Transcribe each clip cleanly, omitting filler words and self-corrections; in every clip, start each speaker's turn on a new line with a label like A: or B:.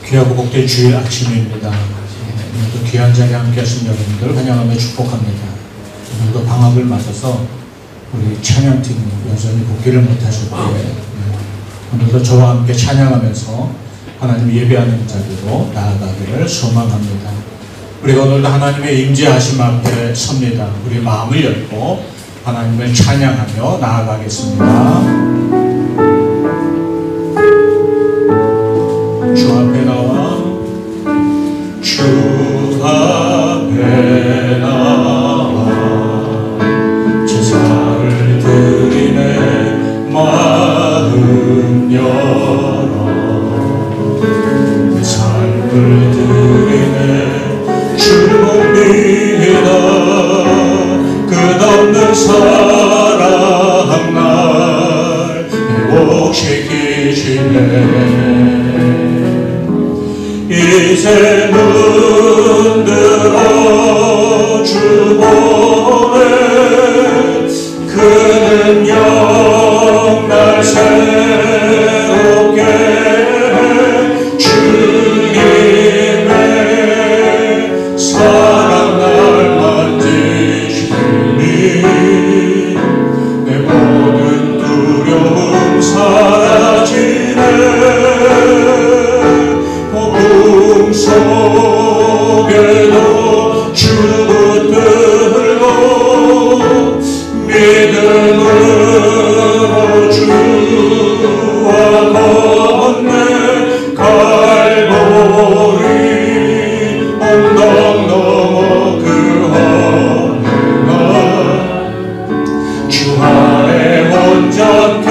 A: 귀하고 복된 주일 아침입니다. 오늘도 귀한 자리에 함께 하신 여러분들 환영하며 축복합니다. 오늘도 방학을 맞아서 우리 찬양팀 여전히 복귀를 못하셨기에 오늘도 저와 함께 찬양하면서 하나님 예배하는 자리로 나아가기를 소망합니다. 우리가 오늘도 하나님의 임재하심 앞에 섭니다. 우리 마음을 열고 하나님을 찬양하며 나아가겠습니다. 주 앞에 나와 주 앞에 나와 제사를 드리네 마음 열어 내 삶을 드리네 주를 봅니다 끝없는 사랑 날 회복시키시네 이제 눈 들어 주 보네 그는 영날 새롭게 주님의 사랑 날 만지시니 내 모든 두려움 사라지네 속에도 주 붙들고 믿음으로 주와 걷네 갈보리 언덕 넘어 그 어느 날 주 안에 온전케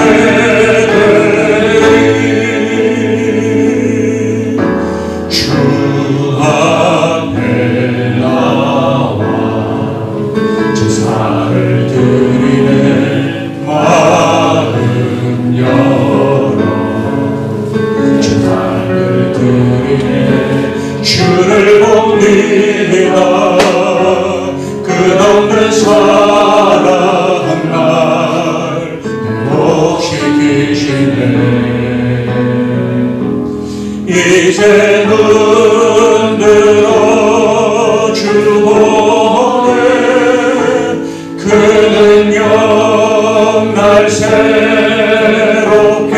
A: 주를 봅니다 끝없는 사랑 날 회복시키시네 이제 눈 들어 주 보네 그는 영날 새롭게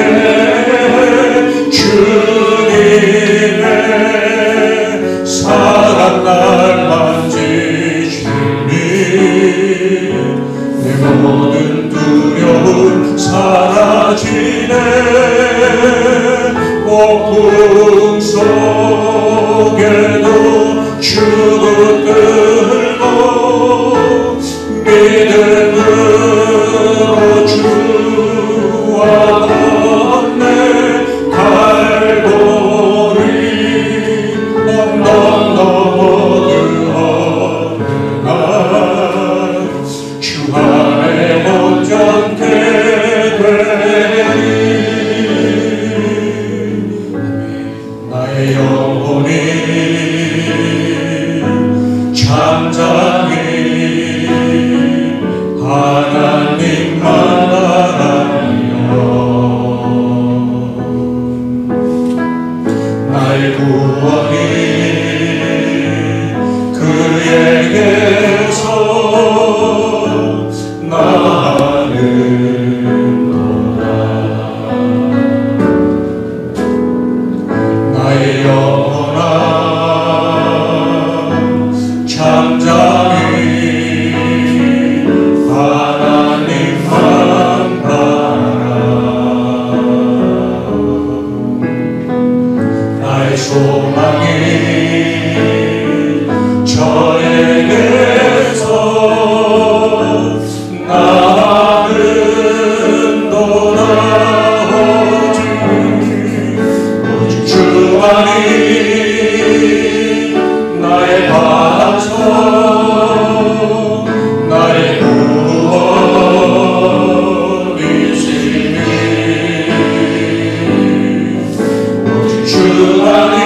A: 주님의 사랑 날 만지시니 내 모든 두려움 사라지네 폭풍 속에도 주 붙들고 믿음으로 주와 걷네 갈보리 언덕 넘어 그 어느 날 주 안에 온전케 되리 나의 영혼이 잠잠히 하나님만 바라며 나의 구원이 그에게서 나는도다 나의 영혼아 잠잠히 하나님만 바라 나의 소망이 저에게서 나는도다 오직 주만이 나의 반석 나의 구원이시니 오직 주만이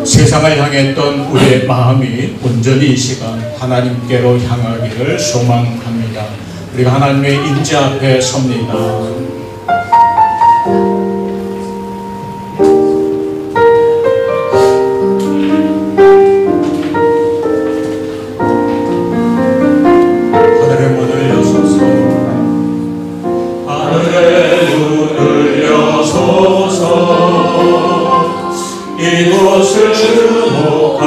A: 세상을 향했던 우리의 마음이 온전히 이 시간 하나님께로 향하기를 소망합니다. 우리가 하나님의 임재 앞에 섭니다. 하늘의 문을 여소서, 하늘의 문을 여소서, 이곳을 주목하소서.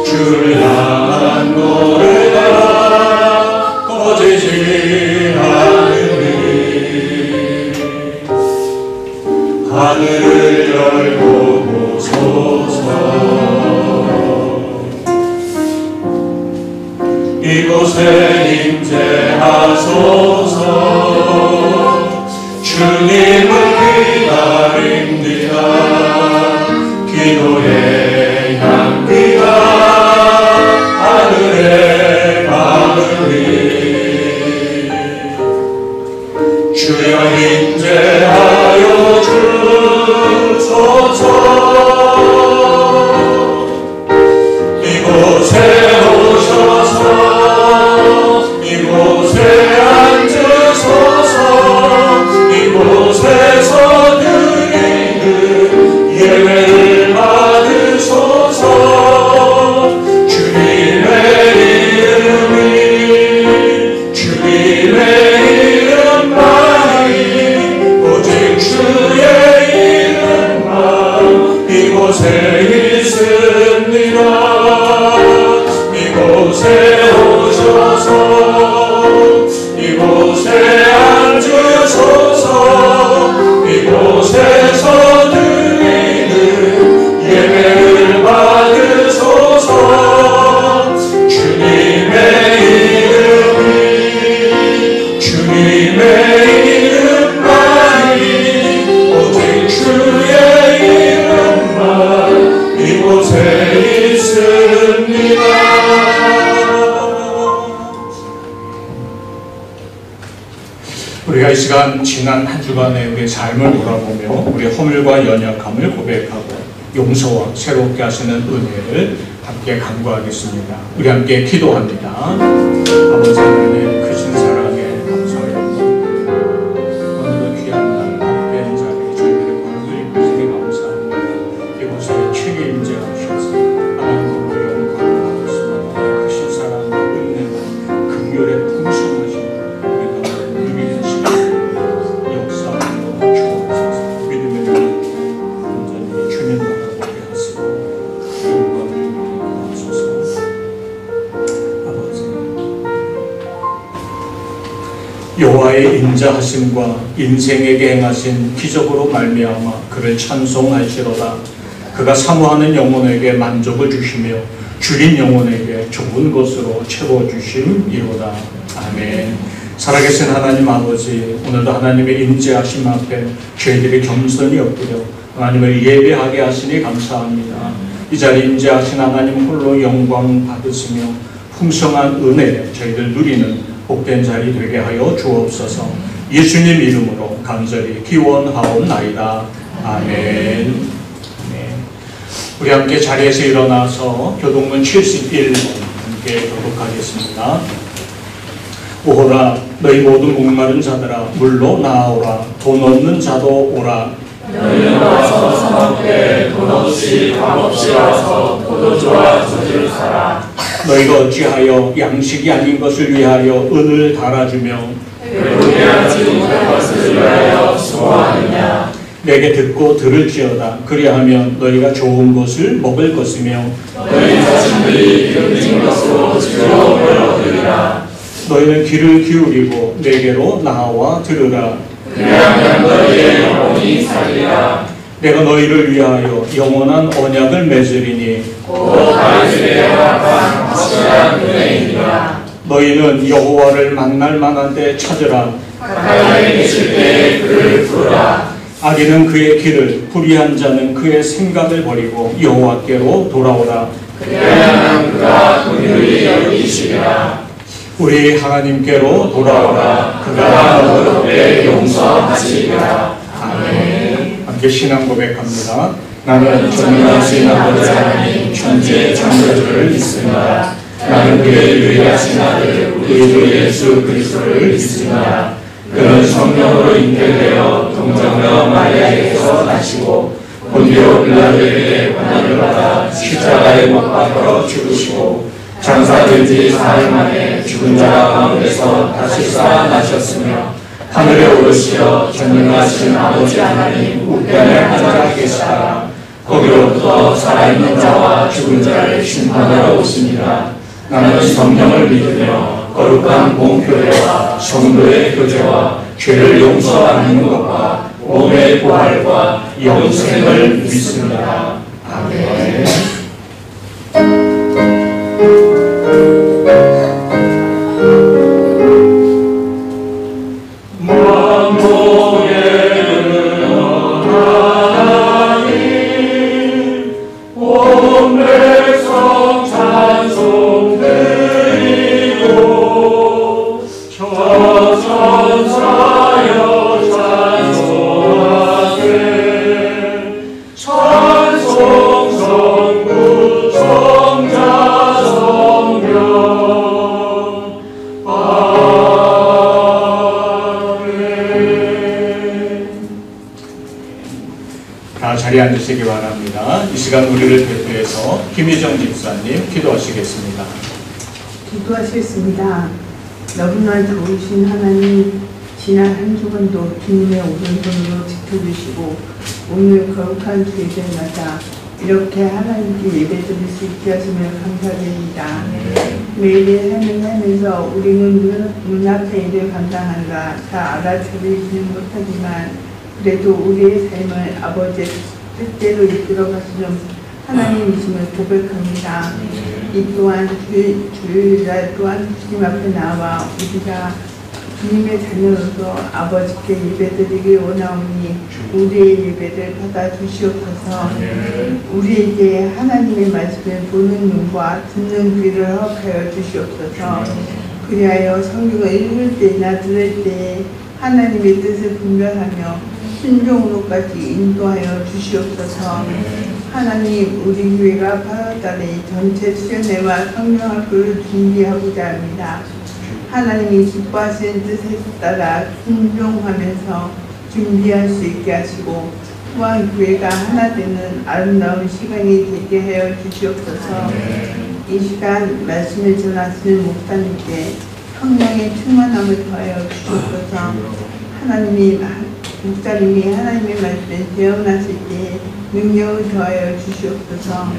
A: 주를 향한 노래가 꺼지지 않으니 하늘을 열고 보소서. 이곳에 임재하소서. 주님을 기다립니다. 기도의 향기가 하늘에 마르니 주여 임재하여 주소서. 이곳에 오셔서 이곳에 앉으소서. 이곳에서 드리는 예배를 받으소서. 주님의 이름이 주님의 이름만이 오직 주의 이름만 이곳에 있습니다. 이곳에 오셔서 이곳에 앉으소서. 이곳에서 드리는 예배를 받으소서. 주님의 이름이 주님의 이름만이 오직 주의 이름만 이곳에 있습니다. 우리가 이 시간 지난 한 주간의 우리의 삶을 돌아보며 우리의 허물과 연약함을 고백하고 용서와 새롭게 하시는 은혜를 함께 간구하겠습니다. 우리 함께 기도합니다. 아버지 하나님 크신 사랑에 감사합니다. 나의 인자하심과 인생에게 행하신 기적으로 말미암아 그를 찬송할지로다. 그가 사모하는 영혼에게 만족을 주시며 줄인 영혼에게 좁은 것으로 채워주심이로다. 아멘. 살아계신 하나님 아버지, 오늘도 하나님의 인자하심 앞에 저희들이 겸손히 엎드려 하나님을 예배하게 하시니 감사합니다. 이 자리에 인자하신 하나님 홀로 영광 받으시며 풍성한 은혜 저희들 누리는 복된 자리 되게 하여 주옵소서. 예수님 이름으로 간절히 기원하옵나이다. 아멘. 우리 함께 자리에서 일어나서 교동문 71번 함께 교독하겠습니다. 오호라 너희 모두 목마른 자들아 물로 나아오라. 돈 없는 자도 오라.
B: 너희는 와서 성 앞에 돈 없이 밥 없이 와서 포도주와 저주를 사라.
A: 너희가 어찌하여 양식이 아닌 것을 위하여 은을 달아주며
B: 배부르게 하지 못할 것을 위하여 수고하느냐.
A: 내게 듣고 들을지어다. 그리하면 너희가 좋은 것을 먹을 것이며
B: 너희 자신들이 기름진 것으로 즐거움을 얻으리라.
A: 너희는 귀를 기울이고 내게로 나와 들으라.
B: 그리하면 너희의 영혼이 살리라.
A: 내가 너희를 위하여 영원한 언약을 맺으리니
B: 곧 다윗에게 허락한 확실한 은혜이니라.
A: 너희는 여호와를 만날 만한 때 찾으라.
B: 가까이 계실 때에 그를 부르라.
A: 악인은 그의 길을, 불의한 자는 그의 생각을 버리고 여호와께로 돌아오라.
B: 그리하면 그가 긍휼히 여기시리라.
A: 우리 하나님께로 돌아오라.
B: 그가 너희를 용서하시리라. 아멘.
A: 함께 신앙 고백합니다.
B: 나는 전능하신 아버지 하나님 천지의 창조주를 믿습니다. 나는 그의 유일하신 아들 우리 주 예수 그리스도를 믿습니다. 그는 성령으로 잉태되어 동정녀 마리아에게서 나시고 본디오 빌라도에게 고난을 받아 십자가에 못 박혀 죽으시고 장사된 지 사흘 만에 죽은 자 가운데서 다시 살아나셨으며 하늘에 오르시어 전능하신 아버지 하나님 우편에 앉아 계시다가 거기로부터 살아있는 자와 죽은 자를 심판하러 오십니다. 나는 성령을 믿으며 거룩한 공교회와 성도의 교제와 죄를 용서하는 것과 몸의 부활과 영생을 믿습니다. 아멘.
A: 자리에 앉으시기 바랍니다. 이 시간 우리를 대표해서 김희정 집사님 기도하시겠습니다.
C: 기도하시겠습니다. 너무나 좋으신 하나님, 지난 한 주간도 주님의 오른손으로 지켜주시고 오늘 거룩한 주일마다 이렇게 하나님께 예배드릴 수 있게 하시면 감사드립니다. 매일의 삶을 살면서 우리는 눈앞의 일을 감당한다 잘 알아차리지는 못하지만 그래도 우리의 삶을 아버지의 뜻대로 이끌어가시는 하나님이심을 고백합니다. 이 또한 주일날 또한 주님 앞에 나와 우리가 주님의 자녀로서 아버지께 예배드리기 원하오니 우리의 예배를 받아주시옵소서. 우리에게 하나님의 말씀을 보는 눈과 듣는 귀를 허락하여 주시옵소서. 그리하여 성경을 읽을 때나 들을 때에 하나님의 뜻을 분별하며 순종으로까지 인도하여 주시옵소서. 하나님, 우리 교회가 8월달에 전체 수련회와 성령학교를 준비하고자 합니다. 하나님이 기뻐하시는 뜻에 따라 순종하면서 준비할 수 있게 하시고 또한 교회가 하나 되는 아름다운 시간이 되게 하여 주시옵소서. 이 시간 말씀을 전하시는 목사님께 성령의 충만함을 더하여 주시옵소서. 목사님이 하나님의 말씀을 대언하실 때 능력을 더하여 주시옵소서.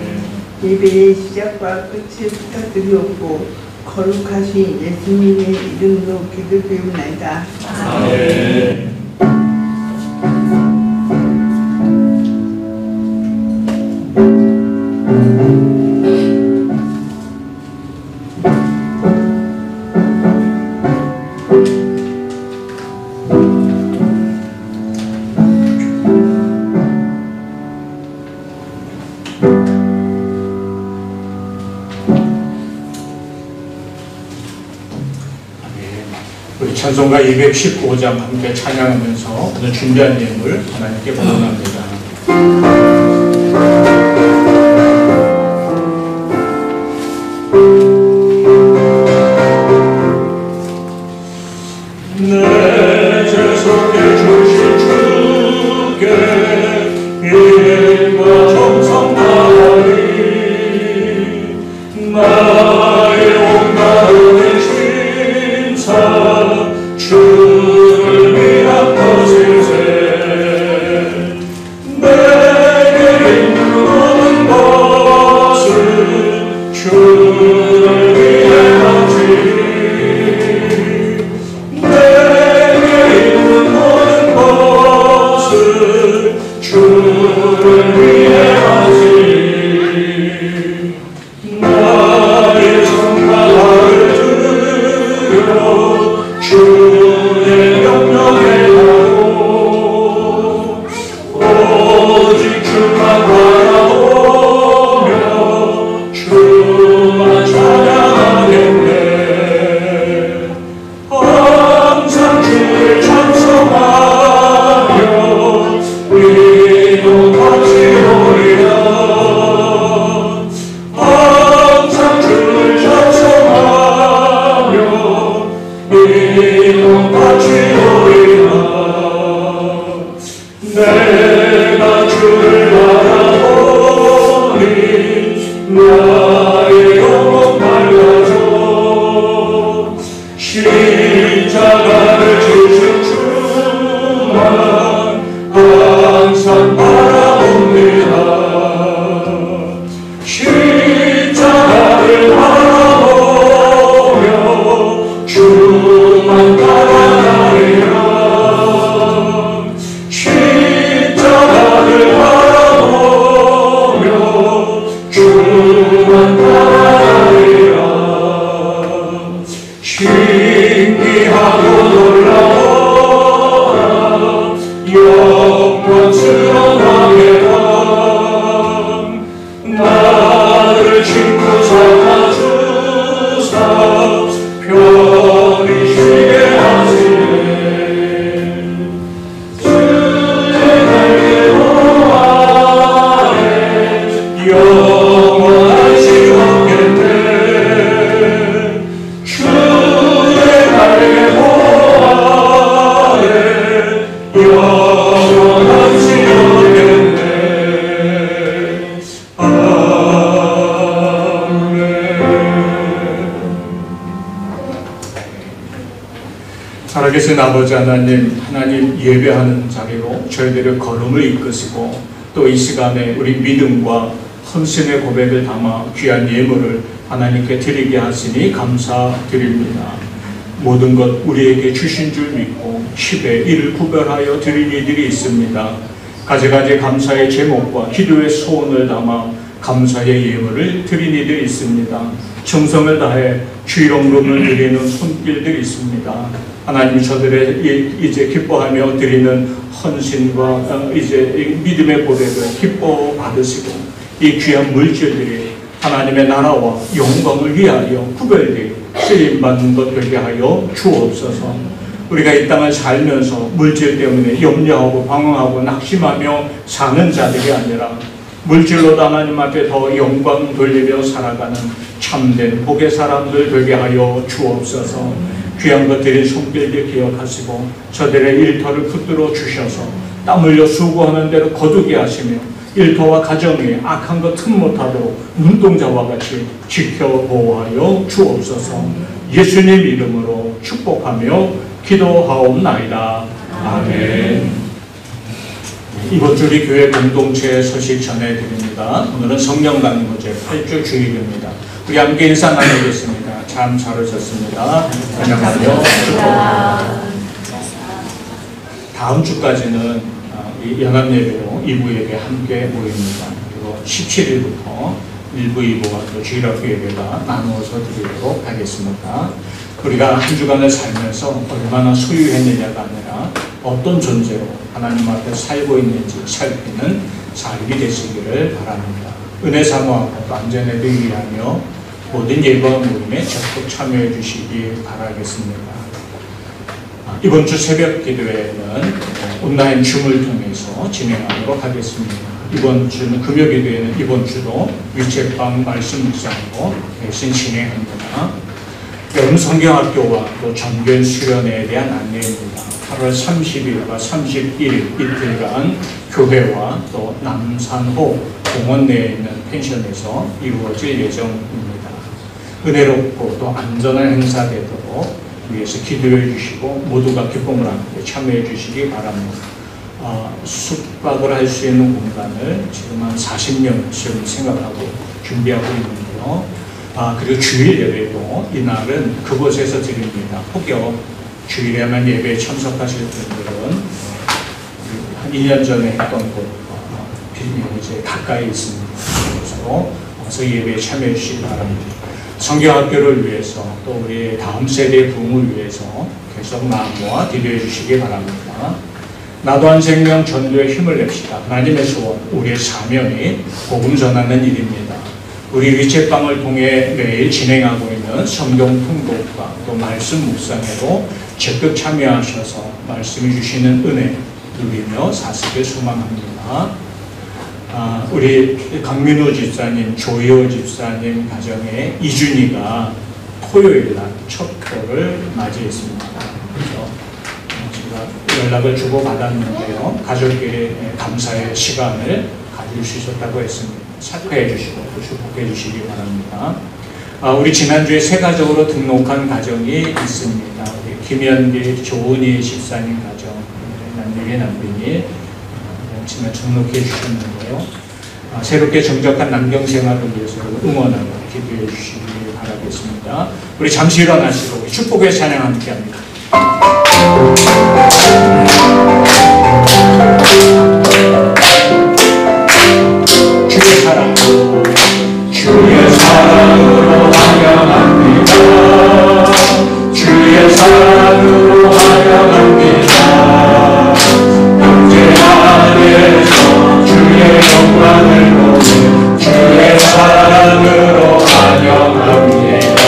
C: 예배의 시작과 끝을 부탁드리옵고 거룩하신 예수님의 이름으로 기도드리옵나이다.
B: 아멘.
A: 우리 찬송가 219장 함께 찬양하면서 오늘 준비한 예물 하나님께 봉헌합니다.
B: 내 죄송해 주신 주께 인과 정성 다하리 나의 온 마음의 심사 주를 위한 것일세 내게 있는 모든 것은 주를 위해 바치리 주를 위해 하시리 나의 성가를 들여 주의 명령에 하고 오직 주만 바라보며 주만 찬양하겠네 항상 주를 찬송하며 우리도 바치오리라 항상 주를 찬송하며 우리도 바치오리라 내가 주를 바라보니 나의 영혼 밝아져 십자가를 지신 주만 항상 바라봅니다 십자가를 바라보며 주만 따라가리라 십자가를 바라보며 주만 따라가리라 신기하고 놀라워라 영광스러운 왕의 왕 나를 친구 삼아 주사 편히 쉬게 하시네 주의 날개 보아래 영원한 시원겠네 주의 날개 보아래 영원한 시원겠네 아멘.
A: 살아계신 아버지 하나님, 하나님 예배하는 자리로 저희들의 걸음을 이끄시고 또 이 시간에 우리 믿음과 헌신의 고백을 담아 귀한 예물을 하나님께 드리게 하시니 감사드립니다. 모든 것 우리에게 주신 줄 믿고 10의 1을 구별하여 드린 이들이 있습니다. 가지가지 감사의 제목과 기도의 소원을 담아 감사의 예물을 드린 이들이 있습니다. 정성을 다해 주일원금을 드리는 손길들이 있습니다. 하나님 저들의 이제 기뻐하며 드리는 헌신과 이제 믿음의 고백을 기뻐 받으시고 이 귀한 물질들이 하나님의 나라와 영광을 위하여 구별되어 쓰임받는 것 되게 하여 주옵소서. 우리가 이 땅을 살면서 물질 때문에 염려하고 방황하고 낙심하며 사는 자들이 아니라 물질로도 하나님 앞에 더 영광 돌리며 살아가는 참된 복의 사람들 되게 하여 주옵소서. 귀한 것 드린 손길들 기억하시고 저들의 일터를 붙들어 주셔서 땀 흘려 수고하는 대로 거두게 하시며 일터와 가정에 악한 것 틈 못하도록 눈동자와 같이 지켜 보호하여 주옵소서. 예수님 이름으로 축복하며 기도하옵나이다. 아멘. 이번 주 우리 교회 공동체 소식 전해드립니다. 오늘은 성령 강림제 8주 주일입니다. 우리 함께 인사 나누겠습니다. 참 잘 오셨습니다. 환영하며 축복합니다. 다음 주까지는 이 연합예배로 2부 예배 함께 모입니다. 그리고 17일부터 1부, 2부와 또 주일학교 예배가 나누어서 드리도록 하겠습니다. 우리가 한 주간을 살면서 얼마나 소유했느냐가 아니라 어떤 존재로 하나님 앞에 살고 있는지 살피는 삶이 되시기를 바랍니다. 은혜 사모하고 또 안전에 되기 위하여 모든 예배와 모임에 적극 참여해 주시기 바라겠습니다. 이번 주 새벽 기도회는 온라인 줌을 통해서 진행하도록 하겠습니다. 이번 주는 금요 기도회는 이번 주도 위챗방 말씀 묵상으로 대신 진행합니다. 여름 성경학교와 또 정교회 수련회에 대한 안내입니다. 8월 30일과 31일 이틀간 교회와 또 남산호 공원 내에 있는 펜션에서 이루어질 예정입니다. 은혜롭고 또 안전한 행사 되도록 위해서 기도해 주시고 모두가 기쁨을 함께 참여해 주시기 바랍니다. 숙박을 할 수 있는 공간을 지금 한 40명쯤 생각하고 준비하고 있는데요. 그리고 주일 예배도 이날은 그곳에서 드립니다. 혹여 주일에만 예배에 참석하실 분들은 한 2년 전에 했던 곳 이제 가까이 있습니다. 그래서 와서 예배에 참여해 주시기 바랍니다. 성경학교를 위해서 또 우리 다음 세대의 부흥을 위해서 계속 나무와 기도해 주시기 바랍니다. 나도 한 생명 전도에 힘을 냅시다. 하나님의 소원, 우리의 사명이 복음 전하는 일입니다. 우리 위챗방을 통해 매일 진행하고 있는 성경 통독과 또 말씀 묵상에도 적극 참여하셔서 말씀해 주시는 은혜 누리며 사시길 소망합니다. 우리 강민호 집사님, 조희호 집사님 가정의 이준이가 토요일 날 첫 표를 맞이했습니다. 그래서 제가 연락을 주고받았는데요. 가족끼리 감사의 시간을 가질 수 있었다고 했습니다. 축하해 주시고 또 축복해 주시기 바랍니다. 우리 지난주에 세가족으로 등록한 가정이 있습니다. 우리 김현기, 조은희 집사님 가정, 남녀의 남편이 지난 등록해 주셨는데요. 새롭게 정적한 남경 생활을 위해서 응원하고 기도해 주시기 바라겠습니다. 우리 잠시 일어나시고 축복의 찬양 함께 합니다. 주의 사랑, 주의 사랑으로 환영합니다. 주의 사랑으로 환영합니다. 영제 안에서 주의 영광을 보는 주의 사랑으로 환영합니다.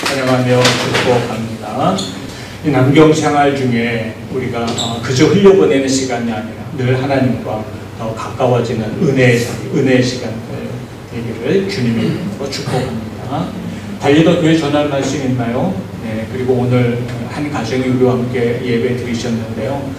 A: 환영하며 축복합니다. 이 남경 생활 중에 우리가 그저 흘려보내는 시간이 아니라 늘 하나님과 더 가까워지는 은혜의 시간들 되기를 주님의 이름으로 축복합니다. 달리더 교회 전할 말씀 있나요? 네, 그리고 오늘 한 가정이 우리와 함께 예배 드리셨는데요.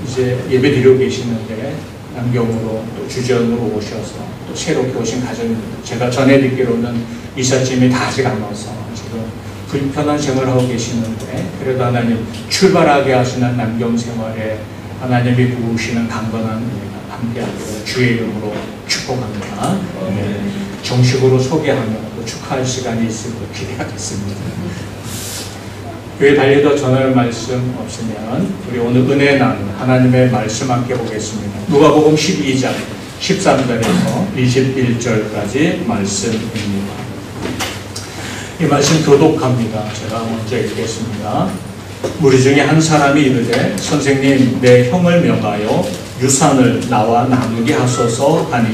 A: 이제 예배 드리고 계시는데 남경으로 또 주전으로 오셔서 또 새롭게 오신 가정입니다. 제가 전해 듣기로는 이삿짐이 다 아직 안 와서 지금 불편한 생활을 하고 계시는데 그래도 하나님 출발하게 하시는 남경 생활에 하나님이 부으시는 강건한 은혜가 함께하기를 주의 이름으로 축복합니다. 네, 정식으로 소개하며 또 축하할 시간이 있을 것 기대하겠습니다. 교회 달리더 전할 말씀 없으면 우리 오늘 은혜 나누 하나님의 말씀 함께 보겠습니다. 누가복음 12장 13절에서 21절까지 말씀입니다. 이 말씀 교독합니다. 제가 먼저 읽겠습니다. 무리 중에 한 사람이 이르되 선생님 내 형을 명하여 유산을 나와 나누게 하소서 하니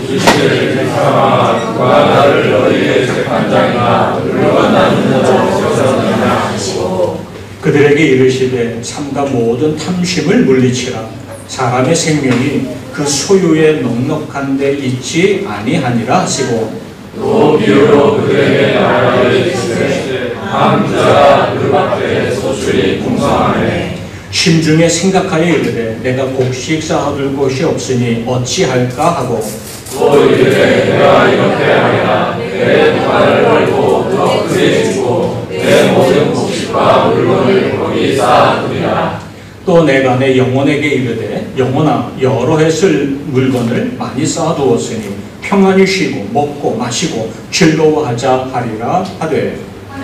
B: 이스라엘 사람아 그가 나를 너희의 재판장이나 물과 나누는 자였느냐 하시고
A: 그들에게 이르시되 삼가 모든 탐심을 물리치라. 사람의 생명이 그 소유에 넉넉한 데 있지 아니하니라 하시고
B: 또 비유로 그들에게 말하되 이르시되 한 부자가 그 밭에 소출이 풍성하네.
A: 심중에 생각하여 이르되 내가 곡식 쌓아둘 곳이 없으니 어찌할까 하고
B: 또 이르되 내가 이렇게 하리라. 내 부가를 벌고 더 크게 주고 내 모든 곡식과 물건을 거기 쌓아두리라.
A: 또 내가 내 영혼에게 이르되 영혼아 여러 해 쓸 물건을 많이 쌓아두었으니 평안히 쉬고 먹고 마시고 즐거워하자 하리라 하되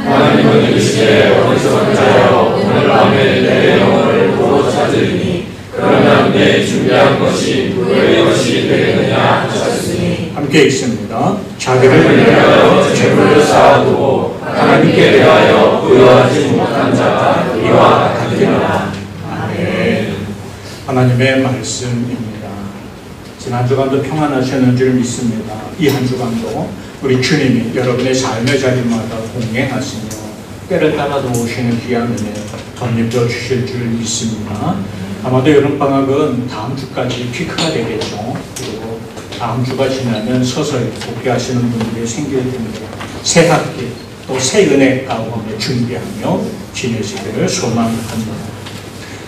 B: 하나님은 이시에 어리석은 자여 오늘 밤에 내 영혼을 보러 찾으리니 그러면 내 준비한 것이 누구의 것이 되겠느냐 하셨으니
A: 함께 읽습니다. 자기를
B: 위하여 재물을 쌓아두고 하나님께 대하여 부여하지 못한 자가 이와 같으리라.
A: 아멘. 하나님의 말씀입니다. 지난 주간도 평안하셨는 줄 믿습니다. 이 한 주간도 우리 주님이 여러분의 삶의 자리마다 공행하시며 때를 따라 도우시는 귀한 은혜 덧입혀 주실 줄 믿습니다. 아마도 여름방학은 다음 주까지 피크가 되겠죠. 그리고 다음 주가 지나면 서서히 복귀하시는 분들이 생길 텐데 새 학기 또 새 은혜 가운데 준비하며 지내시기를 소망합니다.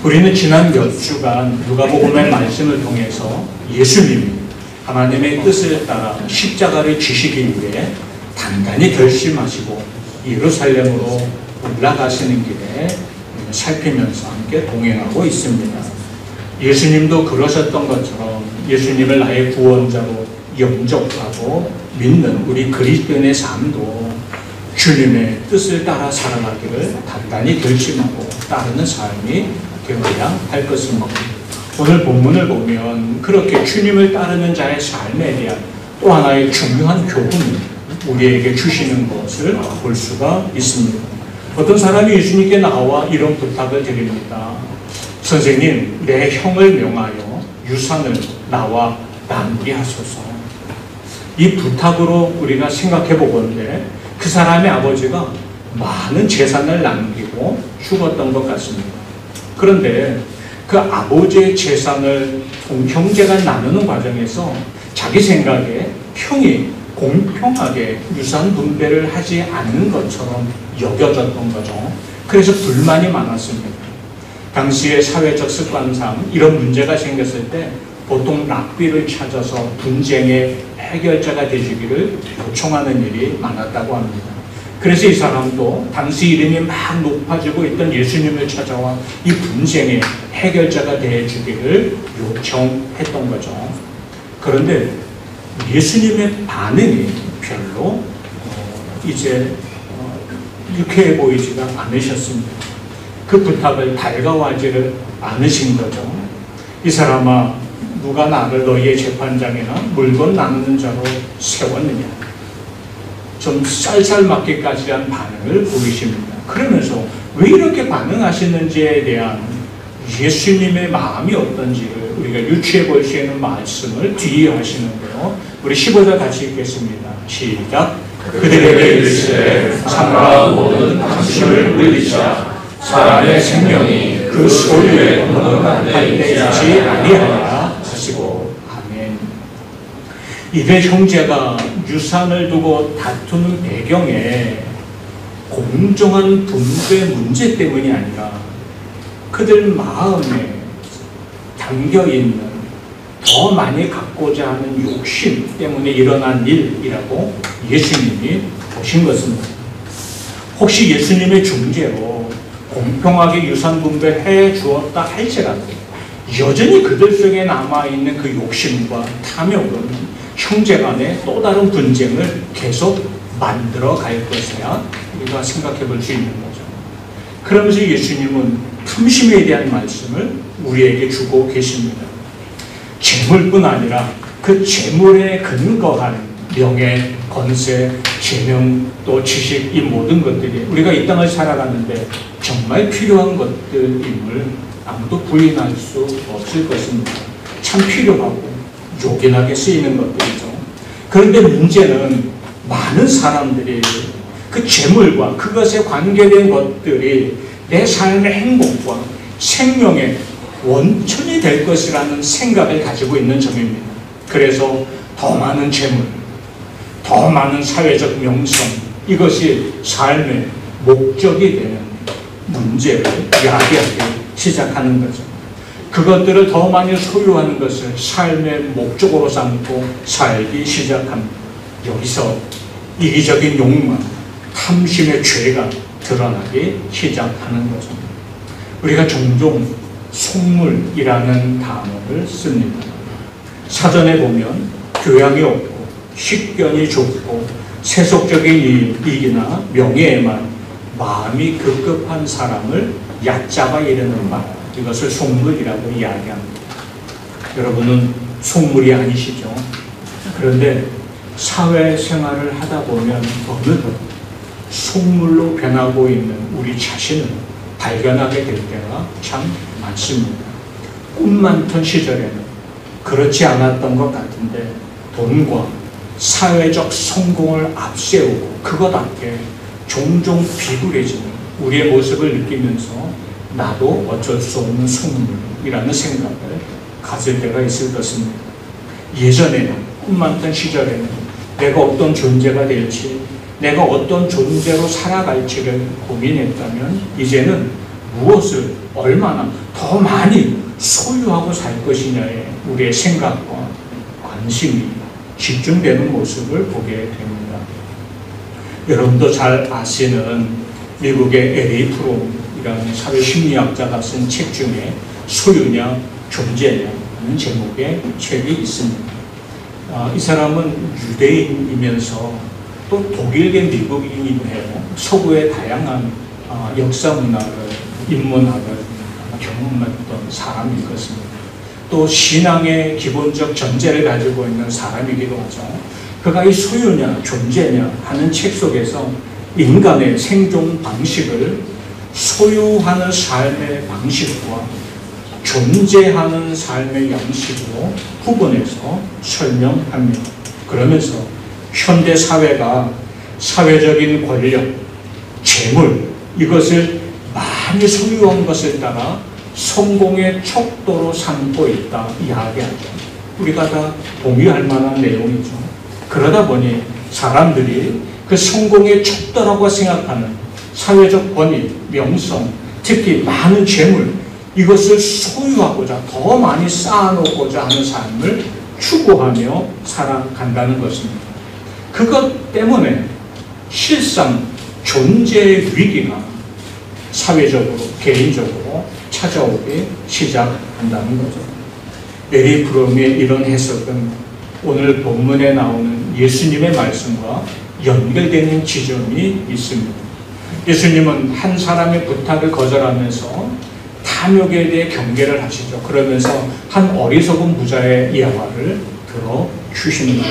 A: 우리는 지난 몇 주간 누가복음의 말씀을 통해서 예수님이 하나님의 뜻을 따라 십자가를 지시기 위해 단단히 결심하시고 예루살렘으로 올라가시는 길에 살피면서 함께 동행하고 있습니다. 예수님도 그러셨던 것처럼 예수님을 나의 구원자로 영접하고 믿는 우리 그리스도인의 삶도 주님의 뜻을 따라 살아가기를 단단히 결심하고 따르는 삶이 되어야 할 것입니다. 오늘 본문을 보면 그렇게 주님을 따르는 자의 삶에 대한 또 하나의 중요한 교훈을 우리에게 주시는 것을 볼 수가 있습니다. 어떤 사람이 예수님께 나와 이런 부탁을 드립니다. 선생님, 내 형을 명하여 유산을 나와 나누게 하소서. 이 부탁으로 우리가 생각해 보건대 그 사람의 아버지가 많은 재산을 남기고 죽었던 것 같습니다. 그런데 그 아버지의 재산을 형제가 나누는 과정에서 자기 생각에 형이 공평하게 유산 분배를 하지 않는 것처럼 여겨졌던 거죠. 그래서 불만이 많았습니다. 당시의 사회적 습관상 이런 문제가 생겼을 때 보통 랍비를 찾아서 분쟁의 해결자가 되시기를 요청하는 일이 많았다고 합니다. 그래서 이 사람도 당시 이름이 막 높아지고 있던 예수님을 찾아와 이 분쟁의 해결자가 되어주기를 요청했던 거죠. 그런데 예수님의 반응이 별로 이제 유쾌해 보이지가 않으셨습니다. 그 부탁을 달가워하지를 않으신 거죠. 이 사람아, 누가 나를 너희의 재판장이나 물건 나누는 자로 세웠느냐. 좀 쌀쌀맞게까지 한 반응을 보이십니다. 그러면서 왜 이렇게 반응하시는지에 대한 예수님의 마음이 어떤지를 우리가 유추해 볼 수 있는 말씀을 뒤에 하시는데요. 우리 15절 같이 읽겠습니다. 시작.
B: 그들에게 이르시되 상과 모든 당신을 물리시라. 사람의 생명이 그 소유에 언어한 데 있지 아니하리라 하시고. 아멘. 이들 형제가 유산을 두고 다투는 배경에 공정한 분배 문제 때문이 아니라 그들 마음에 담겨있는 더 많이 갖고자 하는 욕심 때문에 일어난 일이라고 예수님이 보신 것입니다. 혹시 예수님의 중재로 공평하게 유산 분배해 주었다 할지라도 여전히 그들 속에 남아있는 그 욕심과 탐욕은 형제간의 또 다른 분쟁을 계속 만들어 갈 것이야 우리가 생각해 볼 수 있는 거죠. 그러면서 예수님은 탐심에 대한 말씀을 우리에게 주고 계십니다. 재물뿐 아니라 그 재물에 근거한 명예, 건세, 재명, 또 지식, 이 모든 것들이 우리가 이 땅을 살아가는데 정말 필요한 것들임을 아무도 부인할 수 없을 것입니다. 참 필요하고 요긴하게 쓰이는 것들이죠. 그런데 문제는 많은 사람들이 그 재물과 그것에 관계된 것들이 내 삶의 행복과 생명의 원천이 될 것이라는 생각을 가지고 있는 점입니다. 그래서 더 많은 재물, 더 많은 사회적 명성, 이것이 삶의 목적이 되는 문제를 야기하기 시작하는 거죠. 그것들을 더 많이 소유하는 것을 삶의 목적으로 삼고 살기 시작합니다. 여기서 이기적인 욕망, 탐심의 죄가 드러나기 시작하는 거죠. 우리가 종종 속물이라는 단어를 씁니다. 사전에 보면 교양이 없고
A: 식견이 좁고 세속적인 이익이나 명예에만 마음이 급급한 사람을 얕잡아 이르는 말, 이것을 속물이라고 이야기합니다. 여러분은 속물이 아니시죠? 그런데 사회생활을 하다 보면 어느덧 속물로 변하고 있는 우리 자신을 발견하게 될 때가 참 많습니다. 꿈 많던 시절에는 그렇지 않았던 것 같은데 돈과 사회적 성공을 앞세우고 그것답게 종종 비굴해지는 우리의 모습을 느끼면서 나도 어쩔 수 없는 속물이라는 생각을 가질 때가 있을 것입니다. 예전에는 꿈 많던 시절에는 내가 어떤 존재가 될지, 내가 어떤 존재로 살아갈지를 고민했다면 이제는 무엇을 얼마나 더 많이 소유하고 살 것이냐에 우리의 생각과 관심이 집중되는 모습을 보게 됩니다. 여러분도 잘 아시는 미국의 에리 프롬이라는 사회심리학자가 쓴 책 중에 소유냐 존재냐 하는 제목의 책이 있습니다. 이 사람은 유대인이면서 또 독일계 미국인이기도 해요. 서구의 다양한 역사 문화를, 인문학을 경험했던 사람일 것입니다. 또 신앙의 기본적 전제를 가지고 있는 사람이기도 하죠. 그가 이 소유냐 존재냐 하는 책 속에서 인간의 생존 방식을 소유하는 삶의 방식과 존재하는 삶의 양식으로 구분해서 설명합니다. 그러면서 현대 사회가 사회적인 권력, 재물, 이것을 많이 소유한 것을 따라 성공의 척도로 삼고 있다 이야기하죠. 우리가 다 동의할 만한 내용이죠. 그러다 보니 사람들이 그 성공의 척도라고 생각하는 사회적 권위, 명성, 특히 많은 재물, 이것을 소유하고자 더 많이 쌓아놓고자 하는 삶을 추구하며 살아간다는 것입니다. 그것 때문에 실상 존재의 위기가 사회적으로, 개인적으로 찾아오기 시작한다는 거죠. 에리 프롬의 이런 해석은 오늘 본문에 나오는 예수님의 말씀과 연결되는 지점이 있습니다. 예수님은 한 사람의 부탁을 거절하면서 탐욕에 대해 경계를 하시죠. 그러면서 한 어리석은 부자의 예화를 들어주십니다.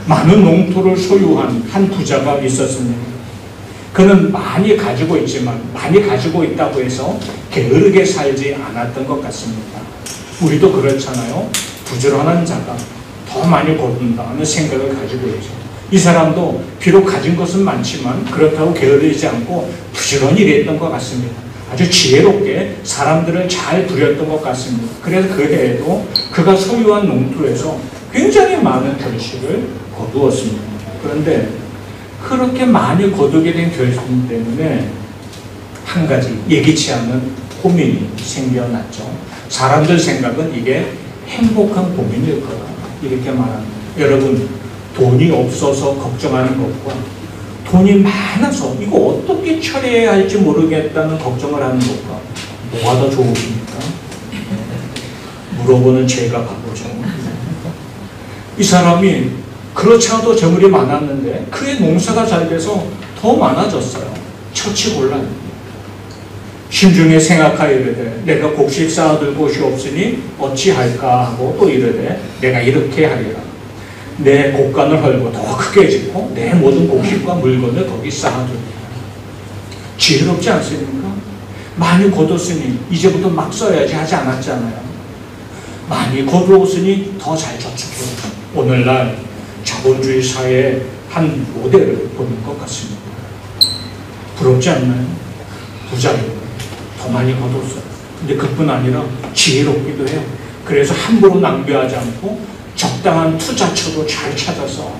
A: 많은 농토를 소유한 한 부자가 있었습니다. 그는 많이 가지고 있지만 많이 가지고 있다고 해서 게으르게 살지 않았던 것 같습니다. 우리도 그렇잖아요. 부지런한 자가 더 많이 거둔다는 생각을 가지고 있죠. 이 사람도 비록 가진 것은 많지만 그렇다고 게으르지 않고 부지런히 일했던 것 같습니다. 아주 지혜롭게 사람들을 잘 부렸던 것 같습니다. 그래서 그 해에도 그가 소유한 농토에서 굉장히 많은 결실을 거두었습니다. 그런데 그렇게 많이 거두게 된 결심 때문에 한 가지 예기치 않은 고민이 생겨났죠. 사람들 생각은 이게 행복한 고민일 거다 이렇게 말합니다. 여러분, 돈이 없어서 걱정하는 것과 돈이 많아서 이거 어떻게 처리해야 할지 모르겠다는 걱정을 하는 것과 뭐가 더 좋으십니까? 물어보는 제가 바보죠. 이 사람이 그렇지 않아도 재물이 많았는데 그의 농사가 잘 돼서 더 많아졌어요. 처치곤란. 심중에 생각하여 이르되 내가 곡식 쌓아둘 곳이 없으니 어찌할까 하고 또 이르되 내가 이렇게 하리라. 내 곡간을 헐고 더 크게 짓고 내 모든 곡식과 물건을 거기 쌓아두리라. 지혜롭지 않습니까? 많이 거뒀으니 이제부터 막 써야지 하지 않았잖아요. 많이 거두었으니 더 잘 저축해요. 오늘날 자본주의 사회의 한 모델을 보는 것 같습니다. 부럽지 않나요? 부자이고 더 많이 거뒀어요. 근데 그뿐 아니라 지혜롭기도 해요. 그래서 함부로 낭비하지 않고 적당한 투자처도 잘 찾아서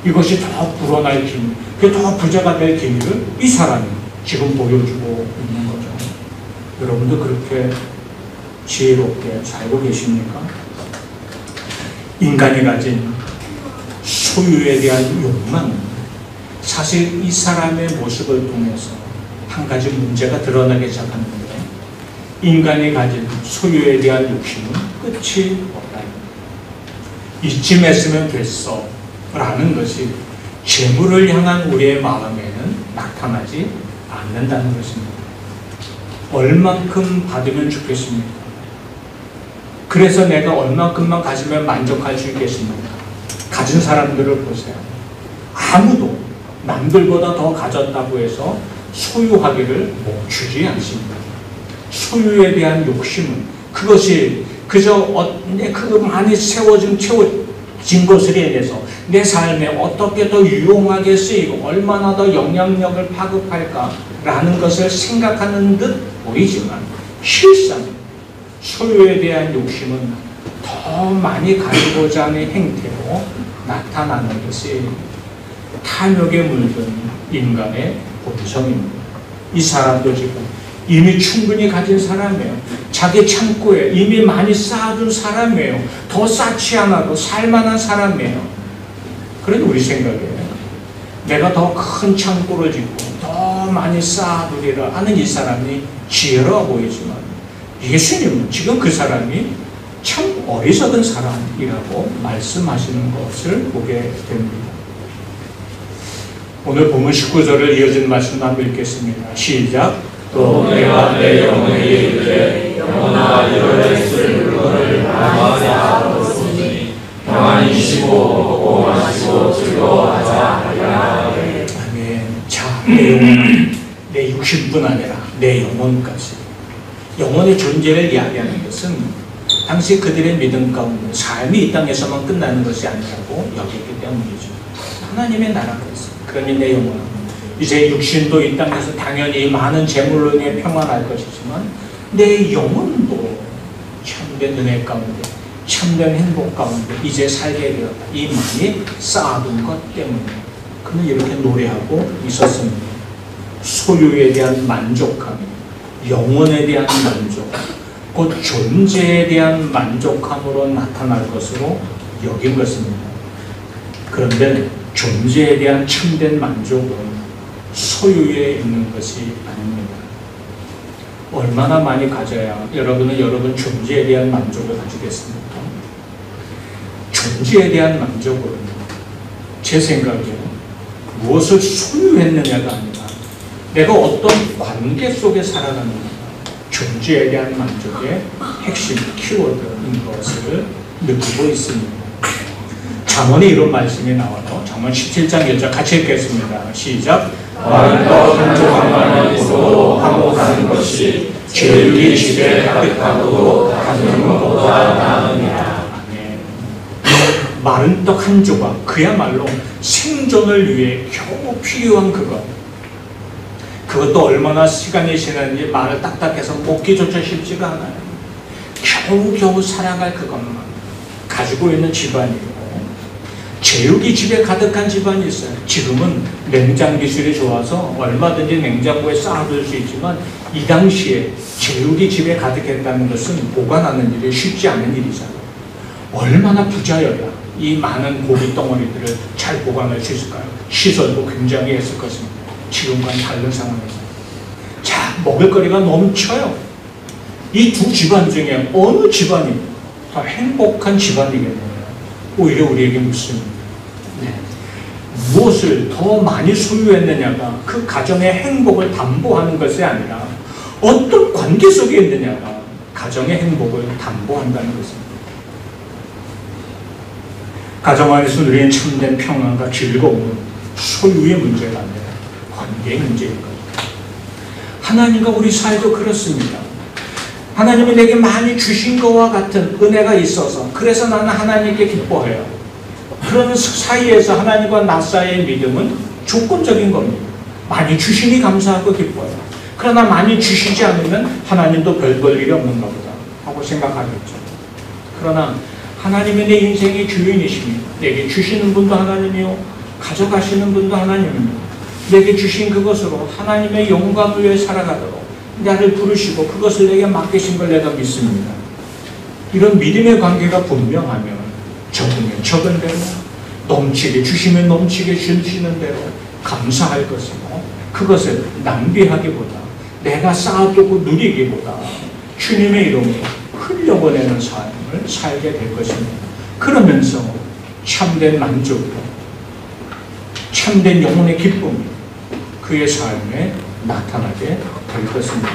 A: 이것이 더 불어날 기미, 더 부자가 될 기미를 이 사람이 지금 보여주고 있는 거죠. 여러분도 그렇게 지혜롭게 살고 계십니까? 인간이 가진 소유에 대한 욕망은 사실 이 사람의 모습을 통해서 한 가지 문제가 드러나기 시작하는데 인간이 가진 소유에 대한 욕심은 끝이 없다. 이쯤 했으면 됐어. 라는 것이 재물을 향한 우리의 마음에는 나타나지 않는다는 것입니다. 얼만큼 받으면 좋겠습니까? 그래서 내가 얼만큼만 가지면 만족할 수 있겠습니까? 가진 사람들을 보세요. 아무도 남들보다 더 가졌다고 해서 소유하기를 멈추지 않습니다. 소유에 대한 욕심은 그것이 그저 그 많이 채워진 것을 인해서 내 삶에 어떻게 더 유용하게 쓰이고 얼마나 더 영향력을 파급할까라는 것을 생각하는 듯 보이지만 실상 소유에 대한 욕심은 더 많이 가지고자 하는 행태로 나타나는 것이 탐욕에 물든 인간의 본성입니다. 이 사람도 지금 이미 충분히 가진 사람이에요. 자기 창고에 이미 많이 쌓아둔 사람이에요. 더 쌓지 않아도 살만한 사람이에요. 그래도 우리 생각에 내가 더 큰 창고를 짓고 더 많이 쌓아두리라 하는 이 사람이 지혜로워 보이지만 예수님은 지금 그 사람이 참 어리석은 사람이라고 말씀하시는 것을 보게 됩니다. 오늘 본문 19절을 이어진 말씀 한번 읽겠습니다. 시작.
B: 또 내가 내 영혼에게 이르되 영혼아 이런 있을 물건을 많이 쌓아뒀으니 평안히 쉬고 먹고 마시고 즐거워하자 하리라.
A: 아멘. 자, 내 영혼, 내 육신뿐 아니라 내 영혼까지. 영혼의 존재를 이야기하는 것은 당시 그들의 믿음 가운데 삶이 이 땅에서만 끝나는 것이 아니라고 여겼기 때문이죠. 하나님의 나라가 있습니다. 그러니 내 영혼은 이제 육신도 이 땅에서 당연히 많은 재물로 인해 평안할 것이지만 내 영혼도 참된 은혜 가운데 참된 행복 가운데 이제 살게 되었다. 이 많이 쌓아둔 것 때문에 그는 이렇게 노래하고 있었습니다. 소유에 대한 만족함, 영혼에 대한 만족, 곧 존재에 대한 만족함으로 나타날 것으로 여긴 것입니다. 그런데 존재에 대한 참된 만족은 소유에 있는 것이 아닙니다. 얼마나 많이 가져야 여러분은 여러분 존재에 대한 만족을 가지겠습니까? 존재에 대한 만족은 제 생각에 무엇을 소유했느냐가 아니라 내가 어떤 관계 속에 살아가느냐, 존재에 대한 만족의 핵심 키워드인 것을 느끼고 있습니다. 잠언에 이런 말씀이 나와요. 잠언 17장 1절 같이 읽겠습니다. 시작.
B: 마른 떡 한 조각만을 입어도 화목하는 것이 죄육이 집에 가득하고도 가진 것보다 나으니라.
A: 마른 떡 한 조각, 그야말로 생존을 위해 겨우 필요한 그것. 그것도 얼마나 시간이 지났는지 말을 딱딱해서 먹기조차 쉽지가 않아요. 겨우겨우 살아갈 그것만 가지고 있는 집안이고, 제육이 집에 가득한 집안이 있어요. 지금은 냉장 기술이 좋아서 얼마든지 냉장고에 쌓아둘 수 있지만 이 당시에 제육이 집에 가득했다는 것은 보관하는 일이 쉽지 않은 일이잖아요. 얼마나 부자여야 이 많은 고기 덩어리들을 잘 보관할 수 있을까요? 시설도 굉장히 했을 것입니다. 지금과는 다른 상황에서. 자, 먹을거리가 넘쳐요. 이 두 집안 중에 어느 집안이 더 행복한 집안이겠네요. 오히려 우리에게 묻습니다. 무엇을 더 많이 소유했느냐가 그 가정의 행복을 담보하는 것이 아니라 어떤 관계 속에 있느냐가 가정의 행복을 담보한다는 것입니다. 가정 안에서 누리는 참된 평안과 즐거움은 소유의 문제가 아니라 관계의 문제인 거죠. 하나님과 우리 사이도 그렇습니다. 하나님이 내게 많이 주신 것과 같은 은혜가 있어서 그래서 나는 하나님께 기뻐해요. 그런 사이에서 하나님과 나 사이의 믿음은 조건적인 겁니다. 많이 주시니 감사하고 기뻐요. 그러나 많이 주시지 않으면 하나님도 별 볼 일이 없는가 보다 하고 생각하겠죠. 그러나 하나님이 내 인생의 주인이십니다. 내게 주시는 분도 하나님이요 가져가시는 분도 하나님입니다. 내게 주신 그것으로 하나님의 영광을 위해 살아가도록 나를 부르시고 그것을 내게 맡기신 걸 내가 믿습니다. 이런 믿음의 관계가 분명하면 적으면 적은 대로 넘치게 주시면 넘치게 주시는 대로 감사할 것이고 그것을 낭비하기보다 내가 쌓아두고 누리기보다 주님의 이름으로 흘려보내는 삶을 살게 될 것입니다. 그러면서 참된 만족으로 참된 영혼의 기쁨이 그의 삶에 나타나게 될 것입니다.